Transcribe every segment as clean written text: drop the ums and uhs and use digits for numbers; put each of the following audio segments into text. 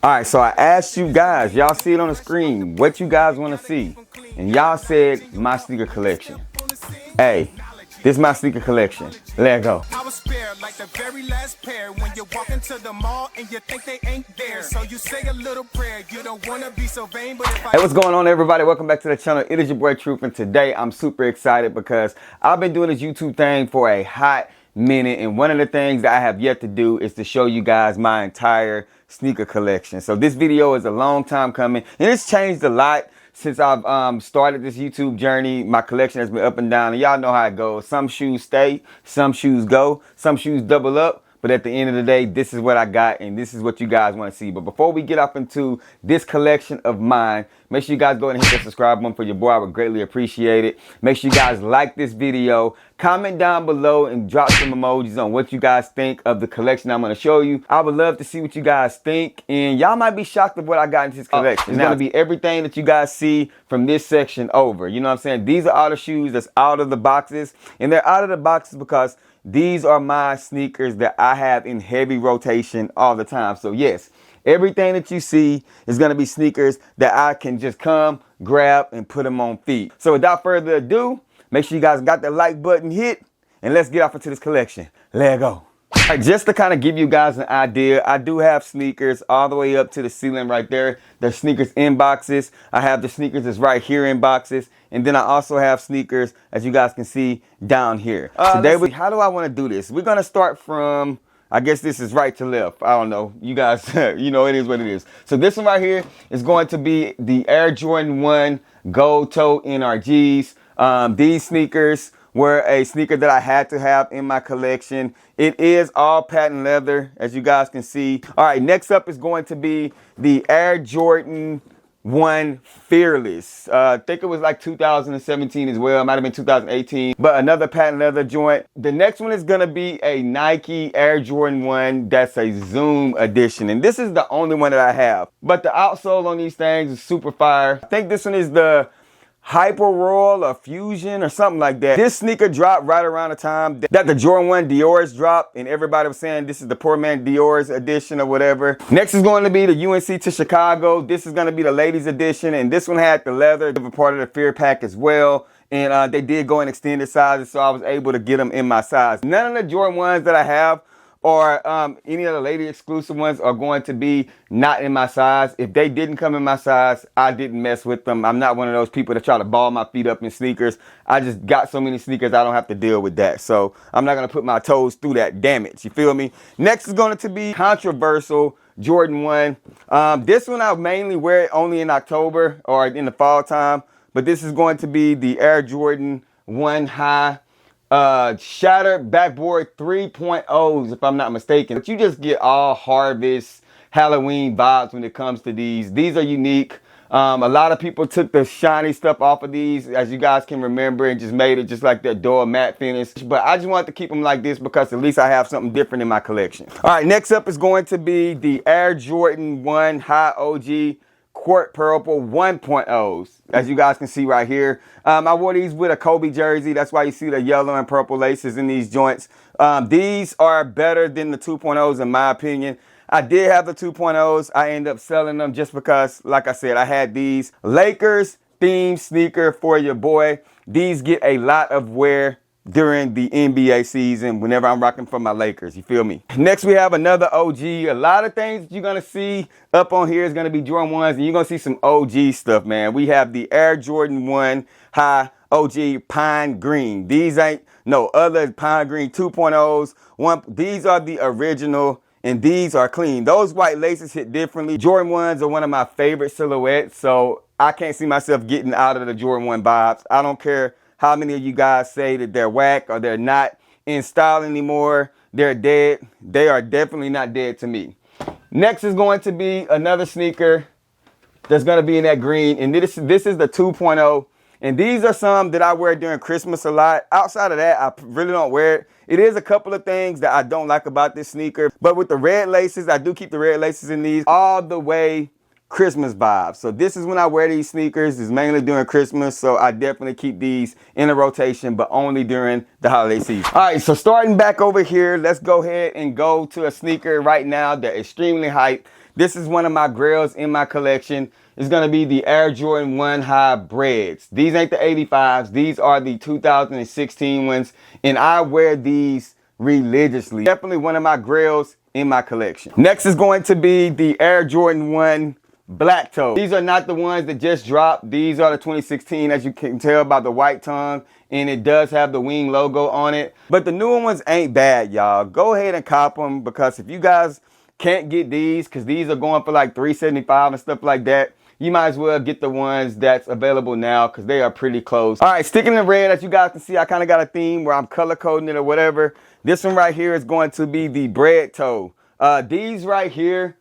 All right, so I asked you guys, y'all see it on the screen, what you guys want to see. And y'all said my sneaker collection. Hey, this is my sneaker collection. Let go. I was spared like the very last pair when you walk into the mall and you think they ain't there. So you say a little prayer. You don't want to be so vain, but if Hey, what's going on, everybody? Welcome back to the channel. It is your boy Truth, and today I'm super excited because I've been doing this YouTube thing for a hot minute, and one of the things that I have yet to do is to show you guys my entire sneaker collection. So this video is a long time coming, and it's changed a lot since I've started this YouTube journey. My collection has been up and down, and y'all know how it goes. Some shoes stay, some shoes go, some shoes double up. But at the end of the day, this is what I got, and this is what you guys want to see. But before we get up into this collection of mine, make sure you guys go ahead and hit the subscribe button for your boy. I would greatly appreciate it. Make sure you guys like this video. Comment down below and drop some emojis on what you guys think of the collection I'm going to show you. I would love to see what you guys think, and y'all might be shocked at what I got in this collection. It's going to be everything that you guys see from this section over. You know what I'm saying? These are all the shoes that's out of the boxes, and they're out of the boxes because these are my sneakers that I have in heavy rotation all the time. So yes, everything that you see is going to be sneakers that I can just come, grab, and put them on feet. So without further ado, make sure you guys got the like button hit, and let's get off into this collection. Let's go. All right, just to kind of give you guys an idea, I do have sneakers all the way up to the ceiling right there. There's sneakers in boxes. I have the sneakers that's right here in boxes. And then I also have sneakers, as you guys can see, down here. Today, how do I want to do this? We're going to start from, I guess this is right to left. I don't know. You guys, you know, it is what it is. So this one right here is going to be the Air Jordan 1 Gold Toe NRGs. These sneakers were a sneaker that I had to have in my collection. It is all patent leather, as you guys can see. All right, next up is going to be the Air Jordan 1 Fearless. I think it was like 2017 as well. It might have been 2018, but another patent leather joint. The next one is gonna be a Nike Air Jordan 1 that's a Zoom edition, and this is the only one that I have. But the outsole on these things is super fire. I think this one is the Hyper Royal or Fusion or something like that. This sneaker dropped right around the time that the Jordan 1 Dior's dropped, and everybody was saying this is the poor man Dior's edition or whatever. Next is going to be the UNC to Chicago. This is going to be the ladies edition, and this one had the leather, a part of the Fear Pack as well. And they did go in extended sizes, so I was able to get them in my size. None of the Jordan 1s that I have or any of the lady exclusive ones are going to be not in my size. If they didn't come in my size, I didn't mess with them. I'm not one of those people that try to ball my feet up in sneakers. I just got so many sneakers, I don't have to deal with that. So I'm not gonna put my toes through that damage, you feel me? Next is going to be controversial Jordan 1. This one I mainly wear it only in October or in the fall time, but this is going to be the Air Jordan 1 High shattered backboard 3.0s, if I'm not mistaken. But you just get all harvest Halloween vibes when it comes to these. These are unique. A lot of people took the shiny stuff off of these, as you guys can remember, and just made it just like that dull matte finish. But I just wanted to keep them like this because at least I have something different in my collection. All right, next up is going to be the Air Jordan 1 High OG Quart Purple 1.0s, as you guys can see right here. I wore these with a Kobe jersey. That's why you see the yellow and purple laces in these joints. These are better than the 2.0s in my opinion. I did have the 2.0s. I ended up selling them just because, like I said, I had these. Lakers themed sneaker for your boy. These get a lot of wear during the NBA season whenever I'm rocking for my Lakers, you feel me? Next we have another OG. A lot of things that you're gonna see up on here is gonna be Jordan 1s, and you're gonna see some OG stuff, man. We have the Air Jordan 1 High OG Pine Green. These ain't no other Pine Green 2.0s. These are the original, and these are clean. Those white laces hit differently. Jordan 1s are one of my favorite silhouettes, so I can't see myself getting out of the Jordan 1 vibes. I don't care how many of you guys say that they're whack or they're not in style anymore. They're dead. They are definitely not dead to me. Next is going to be another sneaker that's going to be in that green. And this is the 2.0. And these are some that I wear during Christmas a lot. Outside of that, I really don't wear it. It is a couple of things that I don't like about this sneaker. But with the red laces, I do keep the red laces in these all the way Christmas vibes. So this is when I wear these sneakers. It's mainly during Christmas, so I definitely keep these in a rotation, but only during the holiday season. All right, so starting back over here, let's go ahead and go to a sneaker right now that extremely hype. This is one of my grails in my collection. It's going to be the Air Jordan 1 High Breads. These ain't the 85s. These are the 2016 ones. And I wear these religiously. Definitely one of my grails in my collection. Next is going to be the Air Jordan 1 Black Toe. These are not the ones that just dropped. These are the 2016, as you can tell by the white tongue. And it does have the wing logo on it. But the newer ones ain't bad, y'all. Go ahead and cop them, because if you guys can't get these, because these are going for like $375 and stuff like that, you might as well get the ones that's available now, because they are pretty close. All right, sticking in red, as you guys can see, I kind of got a theme where I'm color coding it or whatever. This one right here is going to be the bread toe. These right here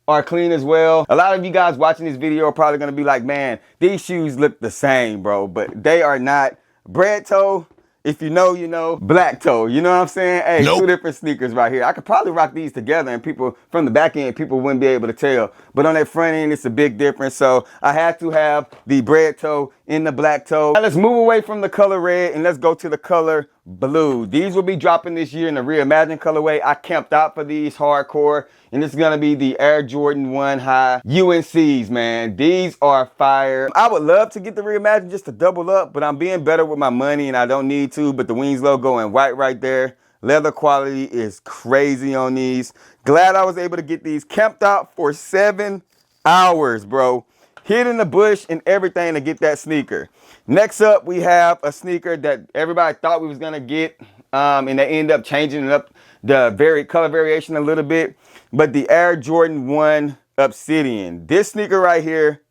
are clean as well. A lot of you guys watching this video are probably going to be like, man, these shoes look the same, bro, but they are not. Bread toe, if you know, you know. Black toe, you know what I'm saying? Hey, nope. Two different sneakers right here. I could probably rock these together and people from the back end, people wouldn't be able to tell. But on that front end, it's a big difference. So I had to have the bread toe in the black toe. Now let's move away from the color red and let's go to the color blue. These will be dropping this year in the Reimagined colorway. I camped out for these hardcore. And this is going to be the Air Jordan 1 High UNCs, man. These are fire. I would love to get the Reimagined just to double up, but I'm being better with my money and I don't need to. But the wings logo in white right there. Leather quality is crazy on these. Glad I was able to get these. Camped out for 7 hours, bro. Hid in the bush and everything to get that sneaker. Next up, we have a sneaker that everybody thought we was going to get. And they end up changing it up, the color variation a little bit. But the Air Jordan 1 Obsidian. This sneaker right here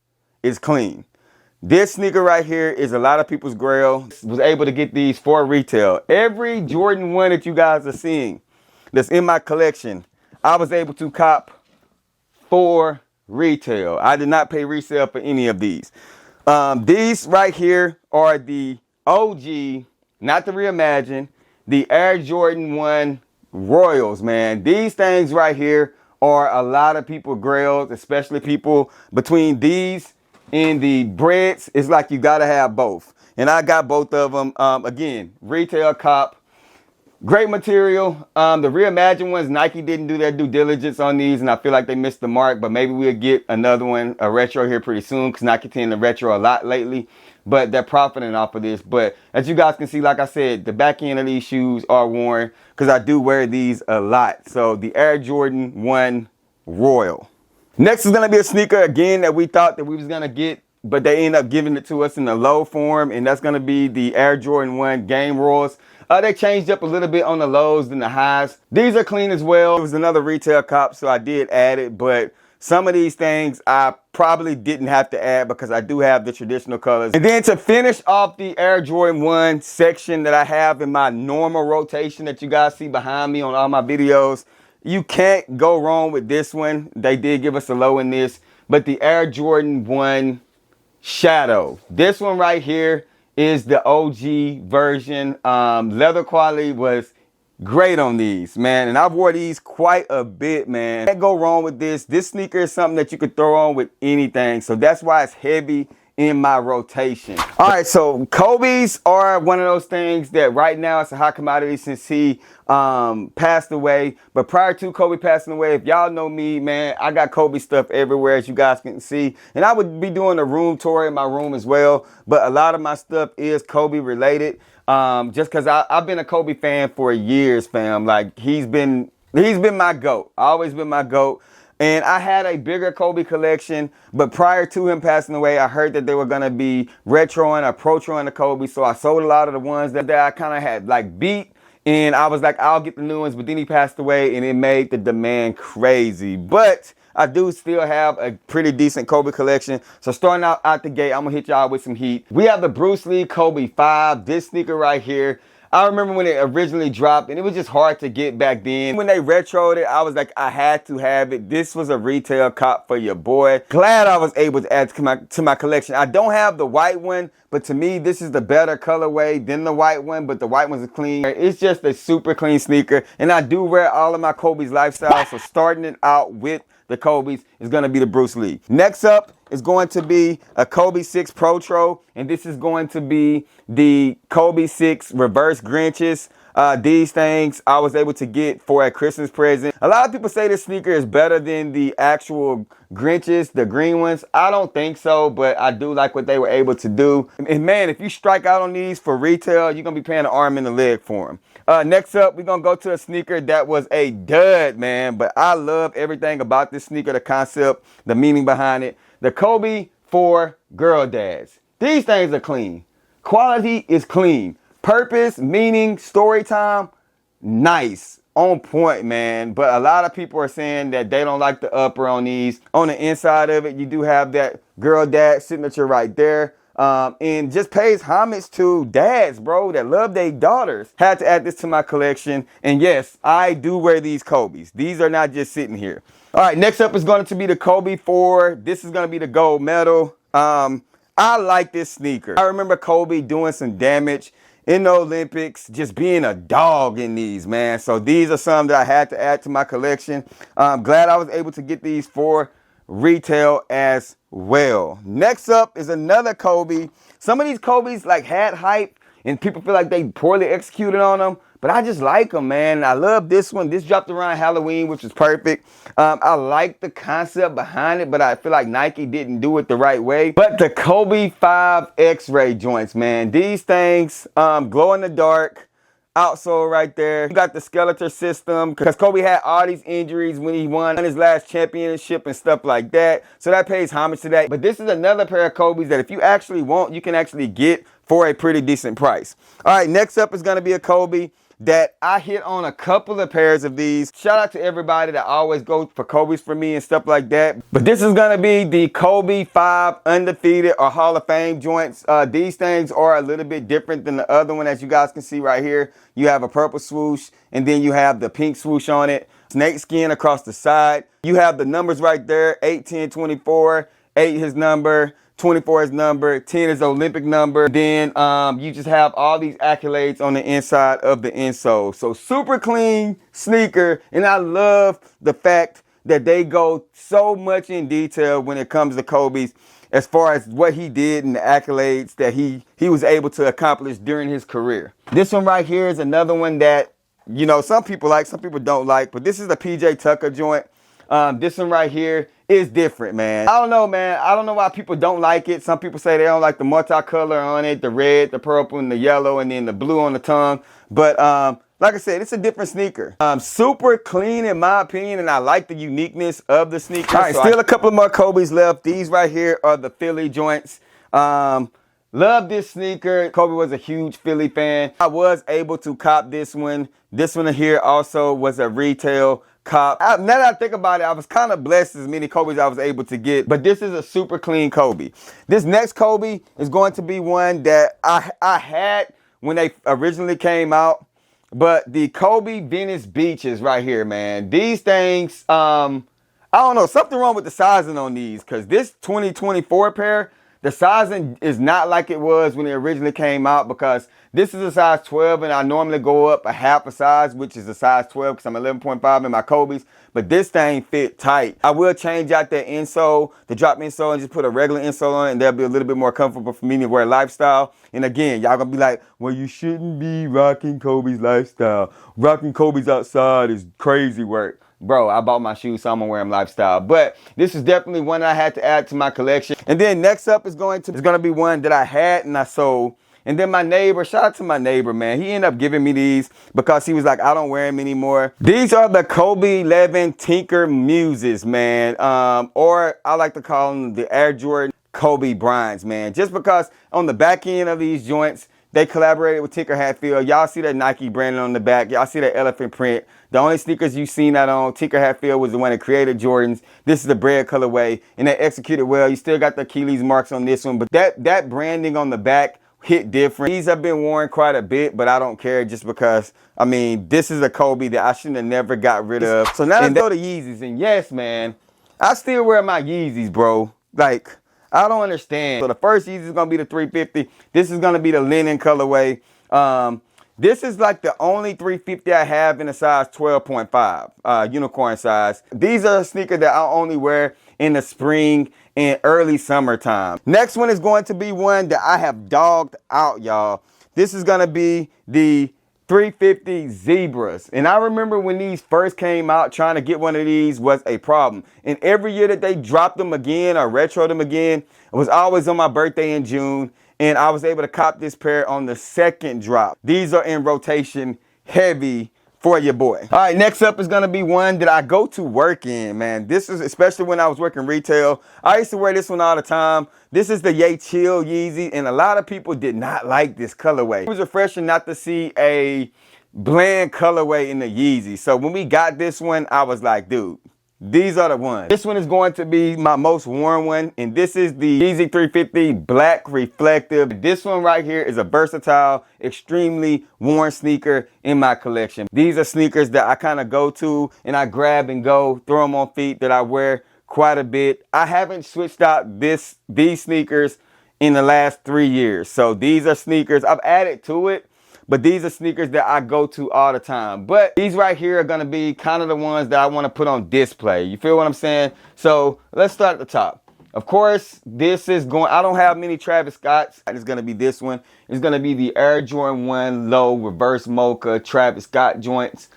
is clean. This sneaker right here is a lot of people's grail. Was able to get these for retail. Every Jordan 1 that you guys are seeing that's in my collection, I was able to cop for retail. I did not pay resale for any of these. These right here are the OG, not the Reimagined, the Air Jordan 1 Royals, man. These things right here are a lot of people grails, especially people between these and the breads. It's like you gotta have both. And I got both of them. Again, retail cop. Great material. The Reimagined ones, Nike didn't do their due diligence on these, and I feel like they missed the mark, but maybe we'll get another one, a retro here pretty soon, because Nike tend to retro a lot lately, but they're profiting off of this. But as you guys can see, like I said, the back end of these shoes are worn, because I do wear these a lot. So the Air Jordan 1 Royal. Next is going to be a sneaker, again, that we thought that we was going to get, but they end up giving it to us in the low form, and that's going to be the Air Jordan 1 Game Royals. They changed up a little bit on the lows than the highs. These are clean as well. It was another retail cop, so I did add it, but some of these things I probably didn't have to add because I do have the traditional colors. And then to finish off the Air Jordan 1 section that I have in my normal rotation that you guys see behind me on all my videos, you can't go wrong with this one. They did give us a low in this, but the Air Jordan 1 Shadow. This one right here is the OG version. Leather quality was great on these, man. And I've wore these quite a bit, man. Can't go wrong with this. This sneaker is something that you could throw on with anything. So that's why it's heavy in my rotation. All right, so Kobe's are one of those things that right now it's a hot commodity since he passed away. But prior to Kobe passing away, if y'all know me, man, I got Kobe stuff everywhere, as you guys can see. And I would be doing a room tour in my room as well. But a lot of my stuff is Kobe related. Just because I've been a Kobe fan for years, fam. Like he's been my GOAT. Always been my GOAT. And I had a bigger Kobe collection, but prior to him passing away, I heard that they were going to be retroing or protroing the Kobe. So I sold a lot of the ones that I kind of had like beat. And I was like, I'll get the new ones. But then he passed away and it made the demand crazy. But I do still have a pretty decent Kobe collection. So starting out the gate, I'm going to hit y'all with some heat. We have the Bruce Lee Kobe 5. This sneaker right here. I remember when it originally dropped and it was just hard to get back then. When they retroed it, I was like, I had to have it. This was a retail cop for your boy. Glad I was able to add to my collection. I don't have the white one, but to me, this is the better colorway than the white one, but the white one's clean. It's just a super clean sneaker. And I do wear all of my Kobe's lifestyle. So starting it out with the Kobe's is going to be the Bruce Lee. Next up is going to be a Kobe 6 Protro, and this is going to be the Kobe 6 Reverse Grinches. These things I was able to get for a Christmas present. A lot of people say this sneaker is better than the actual Grinches, the green ones. I don't think so, but I do like what they were able to do. And man, if you strike out on these for retail, you're gonna be paying an arm and a leg for them. Next up, we're gonna go to a sneaker that was a dud, man. But I love everything about this sneaker, the concept, the meaning behind it. The Kobe 4 Girl Dads. These things are clean. Quality is clean. Purpose, meaning, story time, nice. On point, man. But a lot of people are saying that they don't like the upper on these. On the inside of it, you do have that Girl Dad signature right there. And just pays homage to dads, bro, that love their daughters. Had to add this to my collection. And yes, I do wear these Kobe's. These are not just sitting here. All right, next up is going to be the Kobe 4. This is going to be the gold medal. I like this sneaker. I remember Kobe doing some damage in the Olympics, just being a dog in these, man. So these are some that I had to add to my collection. I'm glad I was able to get these for retail as well. Next up is another Kobe. Some of these Kobe's like had hype and people feel like they poorly executed on them, but I just like them, man. I love this one. This dropped around Halloween, which is perfect. I like the concept behind it, but I feel like Nike didn't do it the right way. But the Kobe 5 X-ray joints, man. These things glow in the dark. Outsole right there. You got the skeleton system because Kobe had all these injuries when he won his last championship and stuff like that. So that pays homage to that. But this is another pair of Kobe's that if you actually want, you can actually get for a pretty decent price. All right, next up is going to be a Kobe that I hit on a couple of pairs of these. Shout out to everybody that always goes for Kobe's for me and stuff like that. But this is going to be the Kobe 5 Undefeated or Hall of Fame joints. These things are a little bit different than the other one, as you guys can see right here. You have a purple swoosh and then you have the pink swoosh on it. Snake skin across the side. You have the numbers right there, 8, 10, 24, 8 his number, 24 is number, 10 is Olympic number. Then you just have all these accolades on the inside of the insole. So super clean sneaker. And I love the fact that they go so much in detail when it comes to Kobe's as far as what he did and the accolades that he was able to accomplish during his career. This one right here is another one that, you know, some people like, some people don't like, but this is the PJ Tucker joint. This one right here is different, man. I don't know, man. I don't know why people don't like it. Some people say they don't like the multicolor on it, the red, the purple, and the yellow, and then the blue on the tongue. But like I said, it's a different sneaker. Super clean in my opinion, and I like the uniqueness of the sneaker. All right, so still a couple more Kobe's left. These right here are the Philly joints. Love this sneaker. Kobe was a huge Philly fan. I was able to cop this one. This one here also was a retail cop. Now that I think about it, I was kind of blessed as many Kobe's I was able to get, but this is a super clean Kobe. This next Kobe is going to be one that I had when they originally came out, but the Kobe Venice Beaches right here, man. These things, I don't know, something wrong with the sizing on these, because this 2024 pair, the sizing is not like it was when it originally came out, because this is a size 12 and I normally go up a half a size, which is a size 12 because I'm 11.5 in my Kobe's. But this thing fit tight. I will change out that insole, the drop insole, and just put a regular insole on it, and that'll be a little bit more comfortable for me to wear lifestyle. And again, y'all gonna be like, well, you shouldn't be rocking Kobe's lifestyle. Rocking Kobe's outside is crazy work. Bro, I bought my shoes, so I'm gonna wear them lifestyle. But this is definitely one I had to add to my collection. And then next up is going to be one that I had and I sold. And then my neighbor, shout out to my neighbor, man. He ended up giving me these because he was like, I don't wear them anymore. These are the Kobe 11 Tinker Muses, man. Or I like to call them the Air Jordan Kobe Bryants, man. Just because on the back end of these joints, they collaborated with Sneakerhead. Y'all see that Nike branding on the back. Y'all see that elephant print. The only sneakers you've seen that on, Sneakerhead was the one that created Jordans. This is the bread colorway, and they executed well. You still got the Achilles marks on this one, but that branding on the back hit different. These have been worn quite a bit, but I don't care just because, I mean, this is a Kobe that I shouldn't have never got rid of. So now let's go to Yeezys. And yes, man, I still wear my Yeezys, bro. Like, I don't understand. So the first Yeezy is going to be the 350. This is going to be the linen colorway. This is like the only 350 I have in a size 12.5, unicorn size. These are a sneaker that I only wear in the spring and early summertime. Next one is going to be one that I have dogged out, y'all. This is going to be the 350 Zebras. And I remember when these first came out, trying to get one of these was a problem. And every year that they dropped them again or retro them again, it was always on my birthday in June. And I was able to cop this pair on the second drop. These are in rotation heavy for your boy. All right, next up is gonna be one that I go to work in, man. This is, especially when I was working retail, I used to wear this one all the time. This is the Chill Yeezy, and a lot of people did not like this colorway. It was refreshing not to see a bland colorway in the Yeezy. So when we got this one, I was like, dude, these are the ones. This one is going to be my most worn one, and this is the Yeezy 350 Black Reflective. This one right here is a versatile, extremely worn sneaker in my collection. These are sneakers that I kind of go to and I grab and go, throw them on feet, that I wear quite a bit. I haven't switched out these sneakers in the last 3 years. So these are sneakers, I've added to it, but these are sneakers that I go to all the time. But these right here are gonna be kind of the ones that I wanna put on display. You feel what I'm saying? So let's start at the top. Of course, this is going, I don't have many Travis Scotts. It's gonna be this one. It's gonna be the Air Jordan 1 Low Reverse Mocha Travis Scott joints.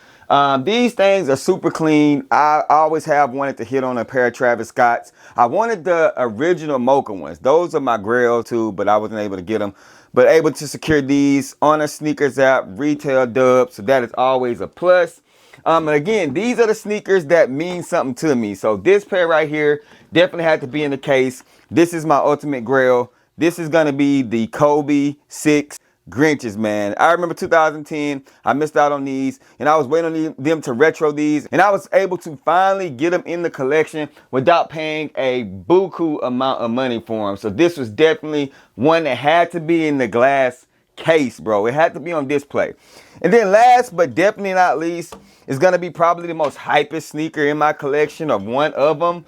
These things are super clean. I always have wanted to hit on a pair of Travis Scotts. I wanted the original Mocha ones. Those are my Grail too, but I wasn't able to get them. But able to secure these on a sneakers app, retail dub, so that is always a plus. And again, these are the sneakers that mean something to me. So this pair right here definitely had to be in the case. This is my ultimate Grail. This is gonna be the Kobe 6 Grinches, man. I remember 2010, I missed out on these, and I was waiting on them to retro these, and I was able to finally get them in the collection without paying a buku amount of money for them. So this was definitely one that had to be in the glass case, bro. It had to be on display. And then last but definitely not least is gonna be probably the most hypest sneaker in my collection, or one of them.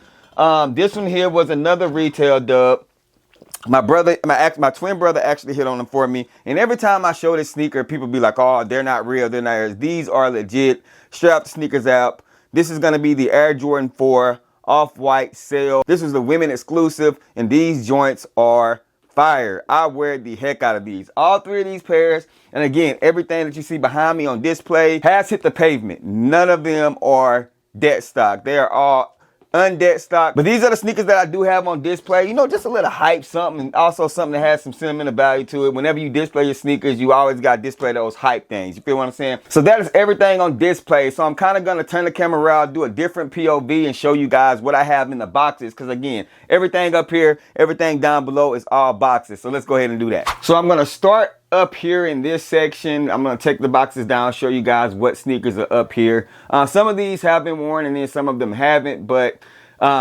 This one here was another retail dub. My twin brother actually hit on them for me. And every time I show this sneaker, people be like, oh, they're not real, they're not real. These are legit. Straight out the sneakers app. This is gonna be the Air Jordan 4 Off-White Sail. This is the women exclusive, and these joints are fire. I wear the heck out of these. All three of these pairs, and again, everything that you see behind me on display has hit the pavement. None of them are dead stock. They are all undead stock. But these are the sneakers that I do have on display. You know, just a little hype, something, and also something that has some sentimental value to it. Whenever you display your sneakers, you always got to display those hype things. You feel what I'm saying? So that is everything on display. So I'm kind of going to turn the camera around, do a different POV, and show you guys what I have in the boxes. Because again, everything up here, everything down below is all boxes. So let's go ahead and do that. So I'm going to start up here in this section. I'm going to take the boxes down, show you guys what sneakers are up here. Some of these have been worn and then some of them haven't, but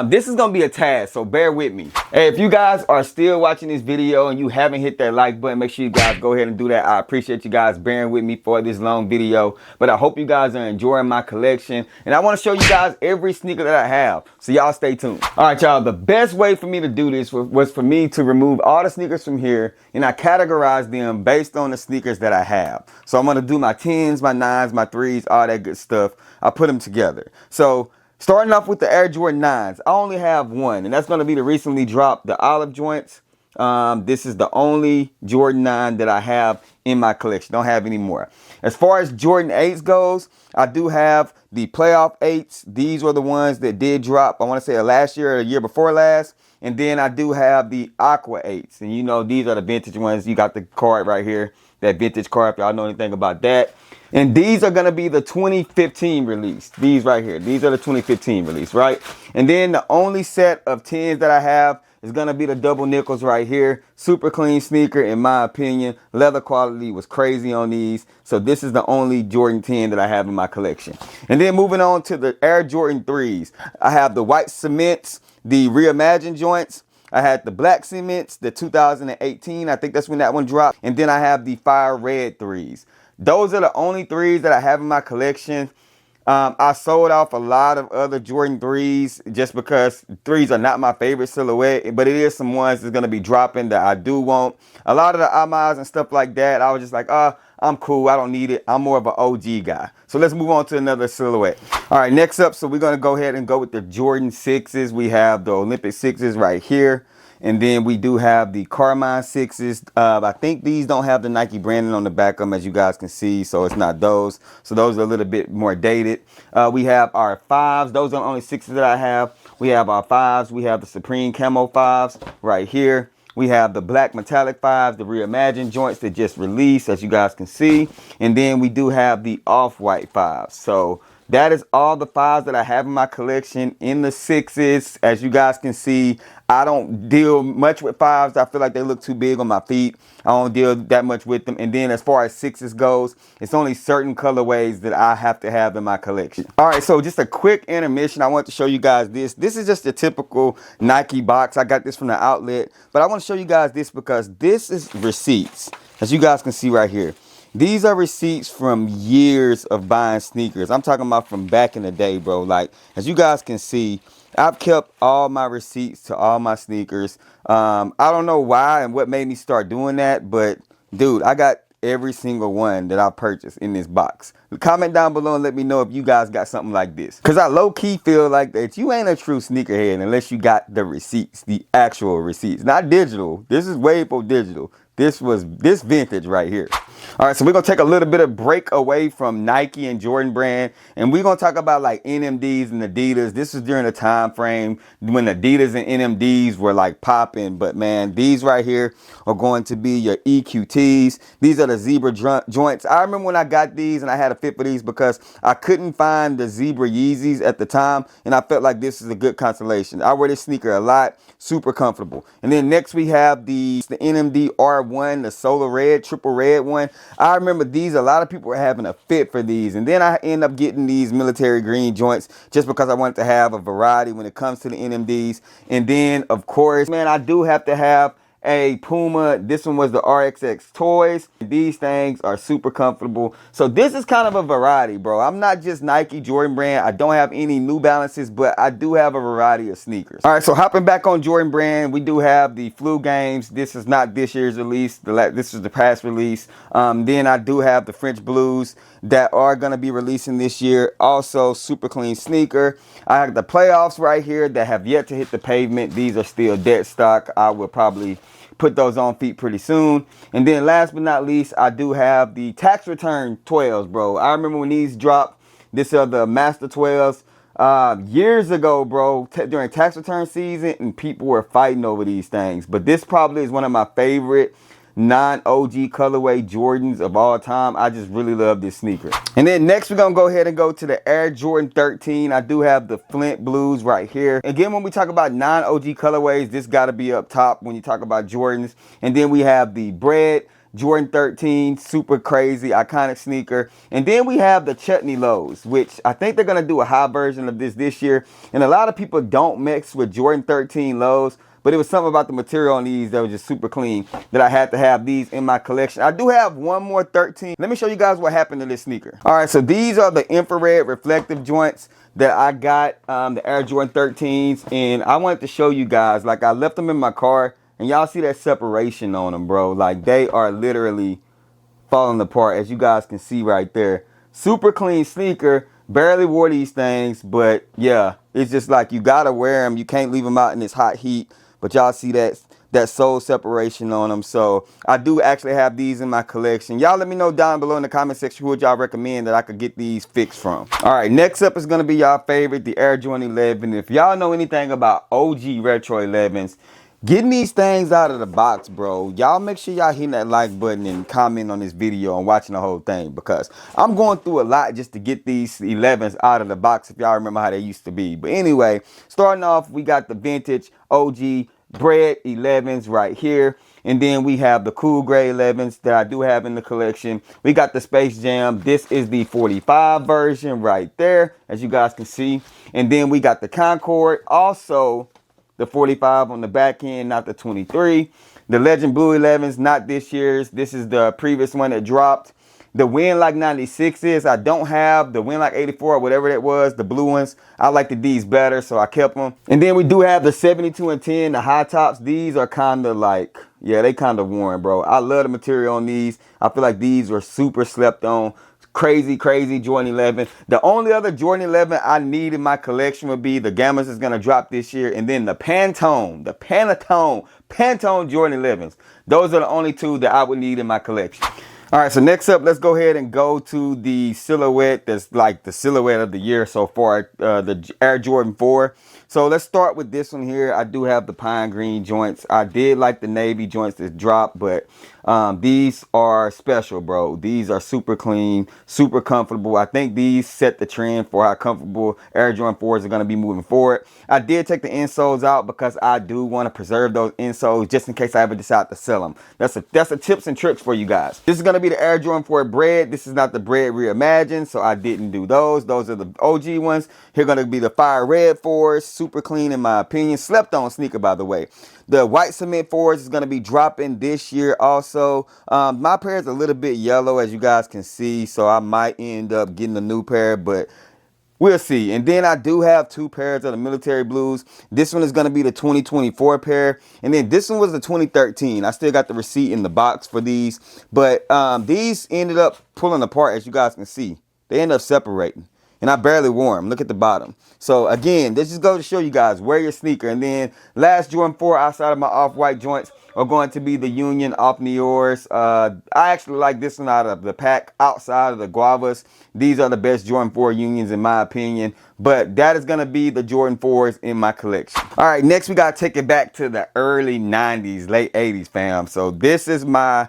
this is going to be a task, so bear with me. Hey, if you guys are still watching this video and you haven't hit that like button, make sure you guys go ahead and do that. I appreciate you guys bearing with me for this long video, but I hope you guys are enjoying my collection, and I want to show you guys every sneaker that I have, so y'all stay tuned. All right, y'all, the best way for me to do this was for me to remove all the sneakers from here, and I categorize them based on the sneakers that I have. So I'm going to do my 10s, my 9s, my 3s, all that good stuff. I put them together. So starting off with the Air Jordan 9s, I only have one, and that's going to be the recently dropped, the olive joints. This is the only Jordan 9 that I have in my collection. Don't have any more. As far as Jordan 8s goes, I do have the playoff 8s. These were the ones that did drop, I want to say last year or the year before last. And then I do have the Aqua 8s. And you know, these are the vintage ones. You got the card right here, that vintage card, if y'all know anything about that. And these are going to be the 2015 release. These right here. These are the 2015 release, right? And then the only set of 10s that I have is going to be the double nickels right here. Super clean sneaker, in my opinion. Leather quality was crazy on these. So this is the only Jordan 10 that I have in my collection. And then moving on to the Air Jordan 3s. I have the white cements, the reimagined joints. I had the black cements, the 2018. I think that's when that one dropped. And then I have the fire red 3s. Those are the only 3s that I have in my collection. I sold off a lot of other Jordan 3s just because 3s are not my favorite silhouette, but it is some ones that's going to be dropping that I do want. A lot of the Amas and stuff like that, I was just like, I'm cool, I don't need it. I'm more of an OG guy. So let's move on to another silhouette. All right, next up, so we're going to go ahead and go with the Jordan 6s. We have the Olympic 6s right here. And then we do have the Carmine 6s. I think these don't have the Nike branding on the back of them, as you guys can see, so it's not those. So those are a little bit more dated. We have our 5s. Those are the only 6s that I have. We have our 5s. We have the Supreme Camo 5s right here. We have the black metallic 5s, the reimagined joints that just released, as you guys can see. And then we do have the off-white 5s. So that is all the 5s that I have in my collection. In the 6s, as you guys can see, I don't deal much with 5s. I feel like they look too big on my feet. I don't deal that much with them. And then as far as 6s goes, it's only certain colorways that I have to have in my collection. All right, so just a quick intermission. I want to show you guys this. This is just a typical Nike box. I got this from the outlet, but I want to show you guys this because this is receipts. As you guys can see right here. These are receipts from years of buying sneakers. I'm talking about from back in the day, bro. Like, as you guys can see, I've kept all my receipts to all my sneakers. I don't know why and what made me start doing that, but dude, I got every single one that I purchased in this box. Comment down below and let me know if you guys got something like this. Because I low-key feel like that you ain't a true sneakerhead unless you got the receipts, the actual receipts. Not digital. This is way for digital. This vintage right here. All right, so we're gonna take a little bit of break away from Nike and Jordan brand, and we're gonna talk about like NMDs and Adidas. This is during the time frame when Adidas and NMDs were like popping, but man, these right here are going to be your EQTs. These are the zebra joints. I remember when I got these and I had a fit for these because I couldn't find the zebra Yeezys at the time, and I felt like this is a good consolation. I wear this sneaker a lot, super comfortable. And then next we have the NMD R1, the solar red, triple red one. I remember these, a lot of people were having a fit for these. And then I end up getting these military green joints just because I wanted to have a variety when it comes to the NMDs. And then, of course, man, I do have to have a Puma. This one was the RXX Toys. These things are super comfortable. So this is kind of a variety, bro. I'm not just Nike, Jordan brand. I don't have any New Balances, but I do have a variety of sneakers. All right, so hopping back on Jordan brand, we do have the Flu Games. This is not this year's release. This is the past release. Then I do have the French Blues that are going to be releasing this year. Also, super clean sneaker. I have the Playoffs right here that have yet to hit the pavement. These are still dead stock. I will probably put those on feet pretty soon. And then last but not least, I do have the tax return 12s, bro. I remember when these dropped. These are the Master 12s years ago, bro, during tax return season, and people were fighting over these things. But this probably is one of my favorite non-OG colorway Jordans of all time. I just really love this sneaker. And then next we're gonna go ahead and go to the Air Jordan 13. I do have the Flint Blues right here. Again, when we talk about non-OG colorways, this gotta be up top when you talk about Jordans. And then we have the Bread Jordan 13, super crazy, iconic sneaker. And then we have the Chutney Lows, which I think they're gonna do a high version of this year. And a lot of people don't mix with Jordan 13 Lows, but it was something about the material on these that was just super clean that I had to have these in my collection. I do have one more 13. Let me show you guys what happened to this sneaker. All right, so these are the infrared reflective joints that I got, the Air Jordan 13s. And I wanted to show you guys, like I left them in my car and y'all see that separation on them, bro. Like they are literally falling apart, as you guys can see right there. Super clean sneaker. Barely wore these things, but yeah, it's just like you gotta wear them. You can't leave them out in this hot heat. But y'all see that sole separation on them. So I do actually have these in my collection. Y'all let me know down below in the comment section who would y'all recommend that I could get these fixed from. All right, next up is going to be y'all favorite, the Air Jordan 11. If y'all know anything about OG Retro 11s, getting these things out of the box, bro, y'all make sure y'all hitting that like button and comment on this video and watching the whole thing, because I'm going through a lot just to get these 11s out of the box, if y'all remember how they used to be. But anyway, starting off, we got the vintage OG Bread 11s right here. And then we have the Cool Gray 11s that I do have in the collection. We got the Space Jam. This is the 45 version right there, as you guys can see. And then we got the Concord, also the 45 on the back end, not the 23. The Legend Blue 11s, not this year's. This is the previous one that dropped. The Win Like 96s, I don't have. The Win Like 84 or whatever that was, the blue ones. I like the D's better, so I kept them. And then we do have the 72 and 10, the high tops. These are kind of like, yeah, they kind of worn, bro. I love the material on these. I feel like these were super slept on. crazy Jordan 11. The only other Jordan 11 I need in my collection would be the Gammas is going to drop this year, and then the Pantone Jordan 11s. Those are the only two that I would need in my collection. All right, so next up, let's go ahead and go to the silhouette that's like the silhouette of the year so far, the Air Jordan 4. So let's start with this one here. I do have the pine green joints. I did like the navy joints that dropped, but these are special, bro. These are super clean, super comfortable. I think these set the trend for how comfortable Air Jordan 4s are going to be moving forward. I did take the insoles out because I do want to preserve those insoles just in case I ever decide to sell them. That's a tips and tricks for you guys. This is going to be the Air Jordan 4 Bread. This is not the Bread Reimagined, so I didn't do those. Those are the OG ones. Here going to be the Fire Red 4s. Super clean in my opinion. Slept on sneaker, by the way. The white cement 4s is going to be dropping this year also. My pair is a little bit yellow, as you guys can see, so I might end up getting a new pair, but we'll see. And then I do have two pairs of the military blues. This one is going to be the 2024 pair, and then this one was the 2013. I still got the receipt in the box for these, but these ended up pulling apart, as you guys can see. They end up separating, and I barely wore them. Look at the bottom. So again, this just goes to show you guys, wear your sneaker. And then last Jordan 4 outside of my off-white joints are going to be the Union off Niors. I actually like this one out of the pack outside of the Guavas. These are the best Jordan 4 Unions in my opinion, but that is going to be the Jordan 4s in my collection. All right, next we got to take it back to the early 90s, late 80s, fam. So this is my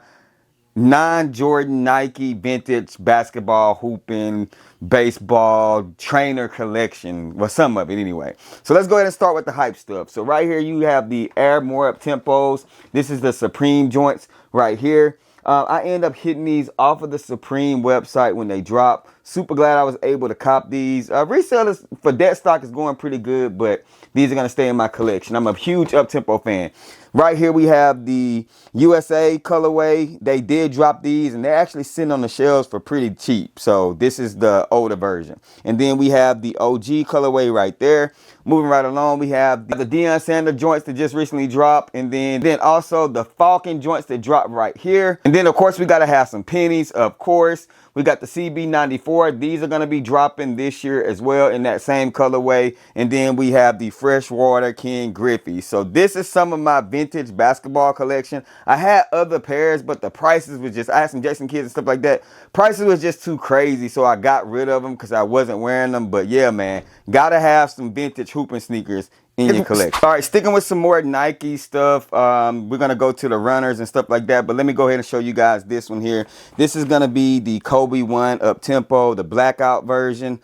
non-Jordan Nike vintage basketball hooping baseball trainer collection. Well, some of it anyway. So let's go ahead and start with the hype stuff. So right here you have the Air More Up Tempos. This is the Supreme joints right here. I end up hitting these off of the Supreme website when they drop. Super glad I was able to cop these. Resellers for dead stock is going pretty good, but these are going to stay in my collection. I'm a huge up-tempo fan. Right here we have the USA colorway. They did drop these, and they're actually sitting on the shelves for pretty cheap. So this is the older version. And then we have the OG colorway right there. Moving right along, we have the Deion Sanders joints that just recently dropped, and then also the Falcon joints that dropped right here. And then of course we got to have some pennies, of course. We got the CB94. These are going to be dropping this year as well in that same colorway. And then we have the Freshwater Ken Griffey. So this is some of my vintage basketball collection. I had other pairs, but the prices was just, I had some Jason Kidds and stuff like that. Prices was just too crazy, so I got rid of them because I wasn't wearing them. But yeah, man, gotta have some vintage hooping sneakers in your collection. All right, sticking with some more Nike stuff. We're gonna go to the runners and stuff like that, but let me go ahead and show you guys this one here. This is gonna be the Kobe 1 Up Tempo, the blackout version.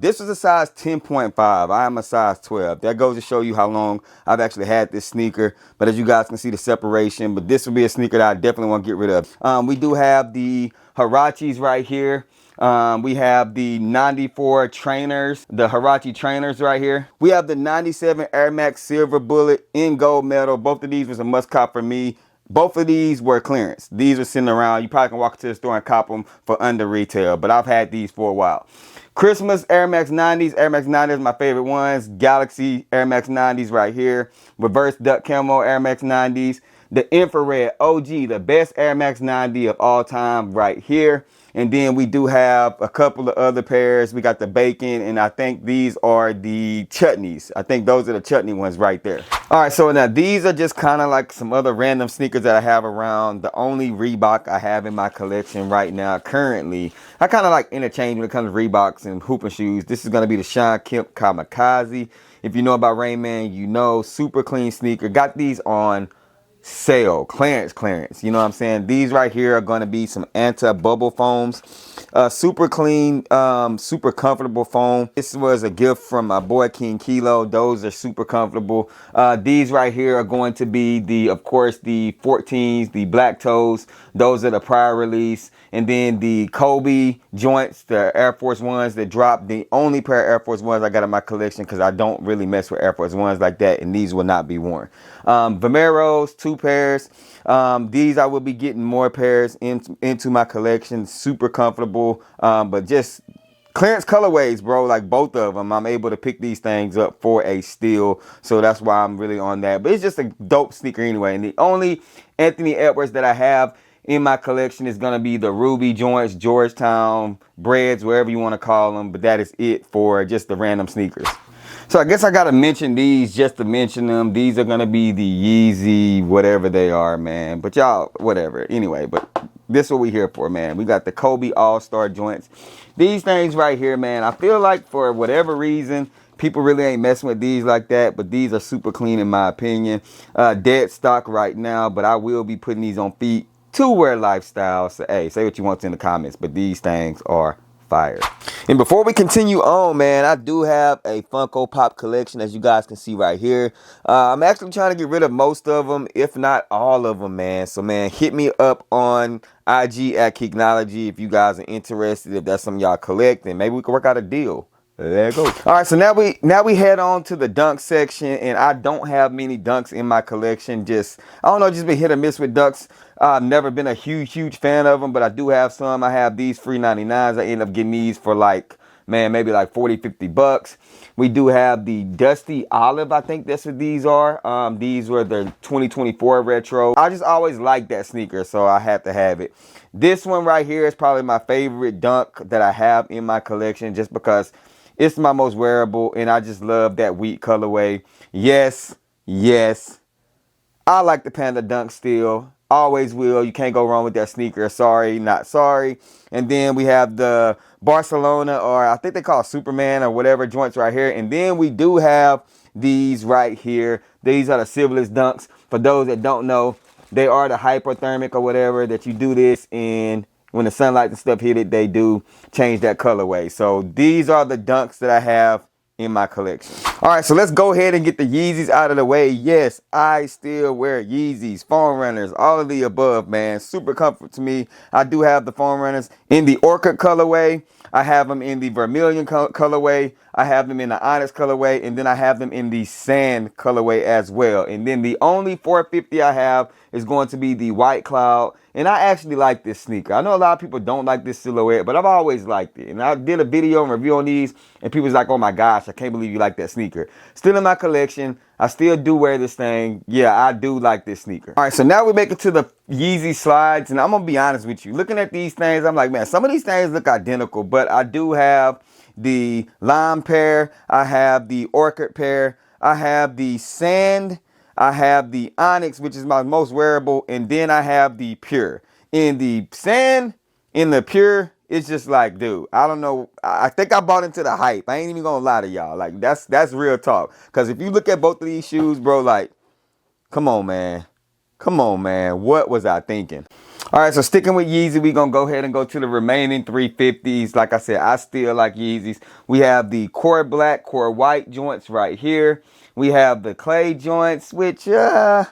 This is a size 10.5. I am a size 12. That goes to show you how long I've actually had this sneaker, but as you guys can see the separation, but this will be a sneaker that I definitely want to get rid of. We do have the Huaraches right here. We have the 94 trainers, the Huarache trainers right here. We have the 97 Air Max Silver Bullet in gold medal. Both of these was a must cop for me. Both of these were clearance. These are sitting around. You probably can walk to the store and cop them for under retail, but I've had these for a while. Christmas Air Max 90s. Air Max 90s my favorite ones. Galaxy Air Max 90s right here. Reverse duck camo Air Max 90s. The infrared OG, the best Air Max 90 of all time right here. And then we do have a couple of other pairs. We got the bacon, and I think these are the chutneys. I think those are the chutney ones right there. All right, so now these are just kind of like some other random sneakers that I have around. The only Reebok I have in my collection right now currently. I kind of like interchange when it comes to Reeboks and hooping shoes. This is going to be the Sean Kemp Kamikaze. If you know about Rain Man, you know, super clean sneaker. Got these on sale, clearance, you know what I'm saying? These right here are going to be some anti-bubble foams, super clean, super comfortable foam. This was a gift from my boy King Kilo. Those are super comfortable. These right here are going to be the, of course, the 14s, the black toes. Those are the prior release. And then the Kobe joints, the Air Force Ones that dropped. The only pair of Air Force Ones I got in my collection because I don't really mess with Air Force Ones like that, and these will not be worn. Vomeros, 2 pairs. These I will be getting more pairs into my collection. Super comfortable, but just clearance colorways, bro. Like both of them, I'm able to pick these things up for a steal. So that's why I'm really on that. But it's just a dope sneaker anyway. And the only Anthony Edwards that I have in my collection is going to be the Ruby joints, Georgetown, breads, wherever you want to call them. But that is it for just the random sneakers. So I guess I got to mention these just to mention them. These are going to be the Yeezy, whatever they are, man. But y'all, whatever. Anyway, but this is what we here for, man. We got the Kobe All-Star joints. These things right here, man, I feel like for whatever reason, people really ain't messing with these like that, but these are super clean in my opinion. Dead stock right now, but I will be putting these on feet to wear lifestyle. So, hey, say what you want to in the comments, but these things are fire. And before we continue on, man, I do have a Funko Pop collection, as you guys can see right here. I'm actually trying to get rid of most of them, if not all of them, man. So, man, hit me up on IG at KICKnology if you guys are interested. If that's something y'all collect, then maybe we can work out a deal. There go. All right, so now we head on to the dunk section, and I don't have many dunks in my collection. Just, I don't know, just been hit or miss with dunks. I've never been a huge fan of them, but I do have some. I have these free 99s. I end up getting these for like, man, maybe like 40-50 bucks. We do have the Dusty Olive. I think that's what these are. These were the 2024 retro. I just always liked that sneaker, so I had to have it. This one right here is probably my favorite dunk that I have in my collection, just because it's my most wearable, and I just love that wheat colorway. Yes, I like the Panda Dunk still. Always will. You can't go wrong with that sneaker. Sorry, not sorry. And then we have the Barcelona, or I think they call it Superman or whatever joints right here. And then we do have these right here. These are the Silverless Dunks. For those that don't know, they are the hypothermic or whatever that you do this in. When the sunlight and stuff hit it, they do change that colorway. So these are the dunks that I have in my collection. All right, so let's go ahead and get the Yeezys out of the way. Yes, I still wear Yeezys, foam runners, all of the above, man. Super comfort to me. I do have the foam runners in the orchid colorway. I have them in the vermilion colorway. I have them in the onyx colorway, and then I have them in the sand colorway as well. And then the only 450 I have is going to be the white cloud. And I actually like this sneaker. I know a lot of people don't like this silhouette, but I've always liked it. And I did a video and review on these, and people was like, oh my gosh, I can't believe you like that sneaker. Still in my collection. I still do wear this thing. Yeah, I do like this sneaker. All right, so now we make it to the Yeezy slides, and I'm going to be honest with you. Looking at these things, I'm like, man, some of these things look identical, but I do have the lime pair. I have the orchid pair. I have the sand. I have the onyx, which is my most wearable, and then I have the pure. In the sand, in the pure, it's just like, dude, I don't know. I think I bought into the hype. I ain't even gonna lie to y'all. Like, that's real talk. Because if you look at both of these shoes, bro, like, come on, man. Come on, man. What was I thinking? All right, so sticking with Yeezy, we're going to go ahead and go to the remaining 350s. Like I said, I still like Yeezys. We have the core black, core white joints right here. We have the clay joints, which I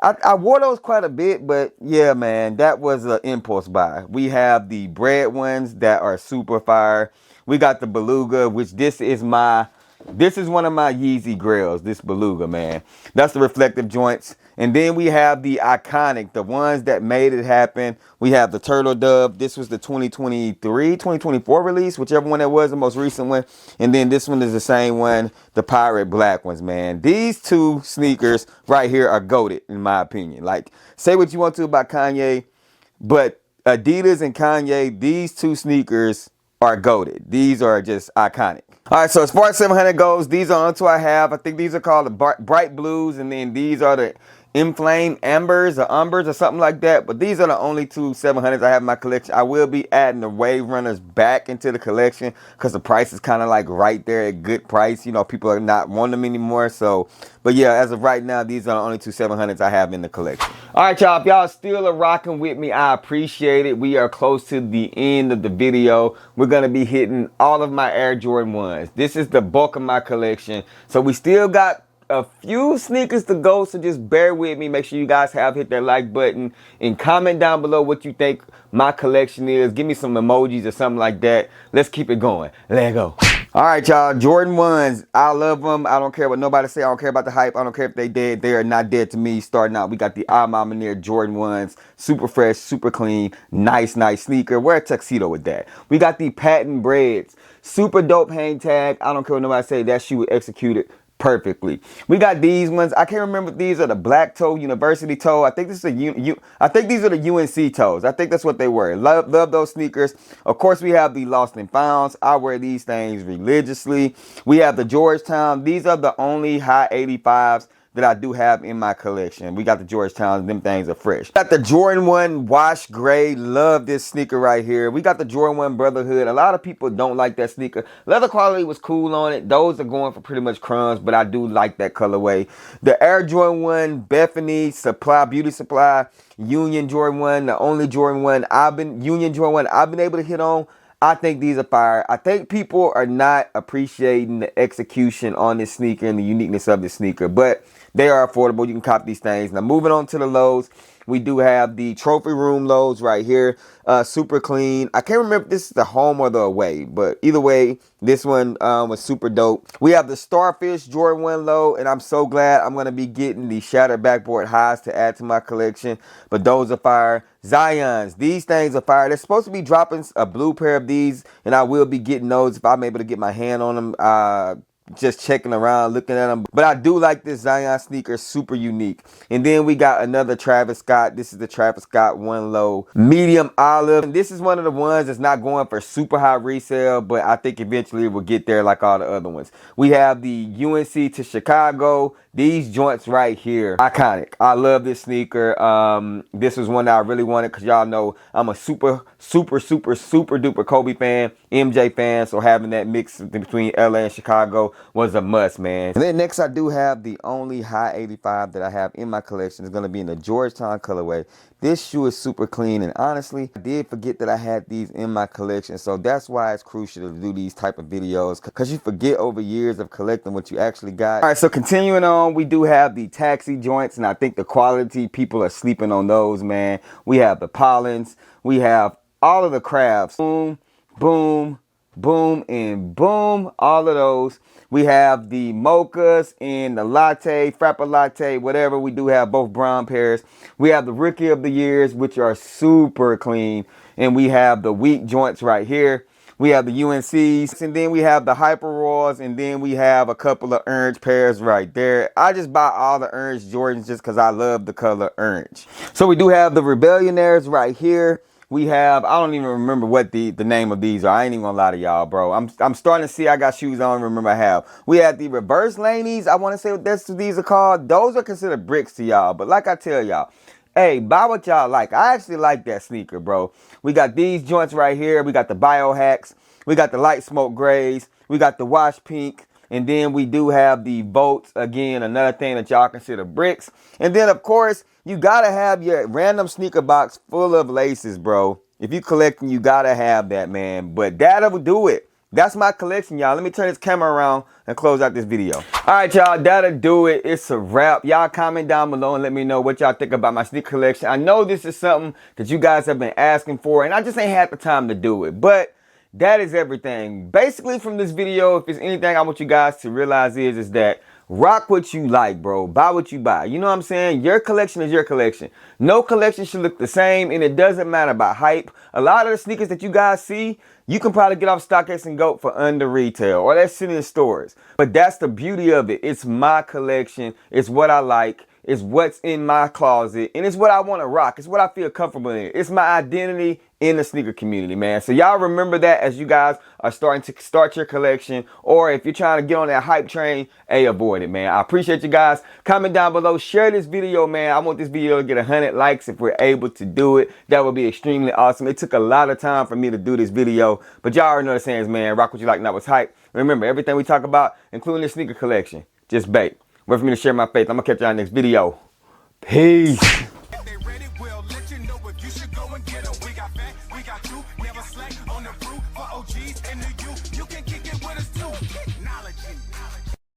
wore those quite a bit, but yeah, man, that was an impulse buy. We have the bread ones that are super fire. We got the Beluga, which this is one of my Yeezy Grails, this Beluga, man. That's the reflective joints. And then we have the iconic, the ones that made it happen. We have the Turtle Dove. This was the 2024 release, whichever one that was, the most recent one. And then this one is the same one, the Pirate Black ones, man. These two sneakers right here are goated, in my opinion. Like, say what you want to about Kanye, but Adidas and Kanye, these two sneakers are goated. These are just iconic. All right, so as far as 700 goes, these are on two I have. I think these are called the Bright Blues, and then these are the Inflamed Ambers or something like that. But these are the only two 700s I have in my collection. I will be adding the Wave Runners back into the collection because the price is kind of like right there at good price. You know, people are not wanting them anymore. So, but yeah, as of right now, these are the only two 700s I have in the collection. All right, y'all, if y'all still are rocking with me, I appreciate it. We are close to the end of the video. We're going to be hitting all of my Air Jordan 1s. This is the bulk of my collection. So we still got a few sneakers to go, so just bear with me. Make sure you guys have hit that like button and comment down below what you think my collection is. Give me some emojis or something like that. Let's keep it going. Let's go. All right, y'all, Jordan 1s, I love them. I don't care what nobody say. I don't care about the hype. I don't care if they dead. They are not dead to me. Starting out, we got the Almamaneer Jordan 1s, super fresh, super clean, nice sneaker. Wear a tuxedo with that. We got the Patent Breads, super dope hang tag. I don't care what nobody say. That shoe was executed perfectly. We got these ones. I can't remember if these are the black toe, university toe. I think this is I think these are the UNC toes. I think that's what they were. Love those sneakers. Of course, we have the Lost and Founds. I wear these things religiously. We have the Georgetown. These are the only high 85s that I do have in my collection. We got the Georgetown, them things are fresh. Got the Jordan 1 Wash Gray. Love this sneaker right here. We got the Jordan 1 Brotherhood. A lot of people don't like that sneaker. Leather quality was cool on it. Those are going for pretty much crumbs, but I do like that colorway. The Air Jordan 1 Bethany Supply, Beauty Supply, Union Jordan 1, the only Jordan 1 Union Jordan 1 I've been able to hit on. I think these are fire. I think people are not appreciating the execution on this sneaker and the uniqueness of this sneaker, but they are affordable. You can cop these things. Now, moving on to the lows, we do have the trophy room lows right here. Super clean. I can't remember if this is the home or the away, but either way, this one was super dope. We have the Starfish Jordan 1 low, and I'm so glad I'm going to be getting the Shattered Backboard highs to add to my collection, but those are fire. Zions, these things are fire. They're supposed to be dropping a blue pair of these, and I will be getting those if I'm able to get my hand on them. Just checking around, looking at them. But I do like this Zion sneaker, super unique. And then we got another Travis Scott. This is the Travis Scott 1 low, medium olive. And this is one of the ones that's not going for super high resale, but I think eventually it will get there like all the other ones. We have the UNC to Chicago. These joints right here, iconic. I love this sneaker. This was one that I really wanted because y'all know I'm a super duper Kobe fan, MJ fan. So having that mix between LA and Chicago was a must, man. And then next I do have the only high 85 that I have in my collection. It's going to be in the Georgetown colorway. This shoe is super clean, and honestly, I did forget that I had these in my collection, so that's why it's crucial to do these type of videos, because you forget over years of collecting what you actually got. All right, so continuing on, we do have the taxi joints, and I think the quality, people are sleeping on those, man. We have the Pollins, we have all of the crafts. Boom, boom, boom, and boom, all of those. We have the mochas and the latte, frappa latte, whatever. We do have both brown pairs. We have the rookie of the years, which are super clean. And we have the wheat joints right here. We have the UNCs, and then we have the Hyper Royals, and then we have a couple of orange pairs right there. I just buy all the orange Jordans just because I love the color orange. So we do have the Rebellionaires right here. We have, I don't even remember what the name of these are. I ain't even gonna lie to y'all, bro. I'm starting to see I got shoes I don't remember I have. We have the reverse lanies. I want to say what these are called. Those are considered bricks to y'all. But like I tell y'all, hey, buy what y'all like. I actually like that sneaker, bro. We got these joints right here. We got the Biohacks. We got the light smoke grays. We got the wash pink. And then we do have the Volts, again, another thing that y'all consider bricks. And then, of course, you got to have your random sneaker box full of laces, bro. If you collecting, you got to have that, man. But that'll do it. That's my collection, y'all. Let me turn this camera around and close out this video. All right, y'all, that'll do it. It's a wrap. Y'all comment down below and let me know what y'all think about my sneaker collection. I know this is something that you guys have been asking for, and I just ain't had the time to do it. But that is everything. Basically, from this video, if it's anything I want you guys to realize is that rock what you like, bro. Buy what you buy. You know what I'm saying? Your collection is your collection. No collection should look the same, and it doesn't matter about hype. A lot of the sneakers that you guys see, you can probably get off StockX and GOAT for under retail, or that's sitting in stores. But that's the beauty of it. It's my collection. It's what I like. It's what's in my closet, and it's what I want to rock. It's what I feel comfortable in. It's my identity in the sneaker community, man. So y'all remember that as you guys are starting to start your collection, or if you're trying to get on that hype train, hey, avoid it, man. I appreciate you guys. Comment down below. Share this video, man. I want this video to get 100 likes if we're able to do it. That would be extremely awesome. It took a lot of time for me to do this video, but y'all already know the sayings, man. Rock what you like, not what's hype. Remember, everything we talk about, including the sneaker collection, just bait. Wait for me to share my faith. I'm going to catch y'all in the next video. Peace.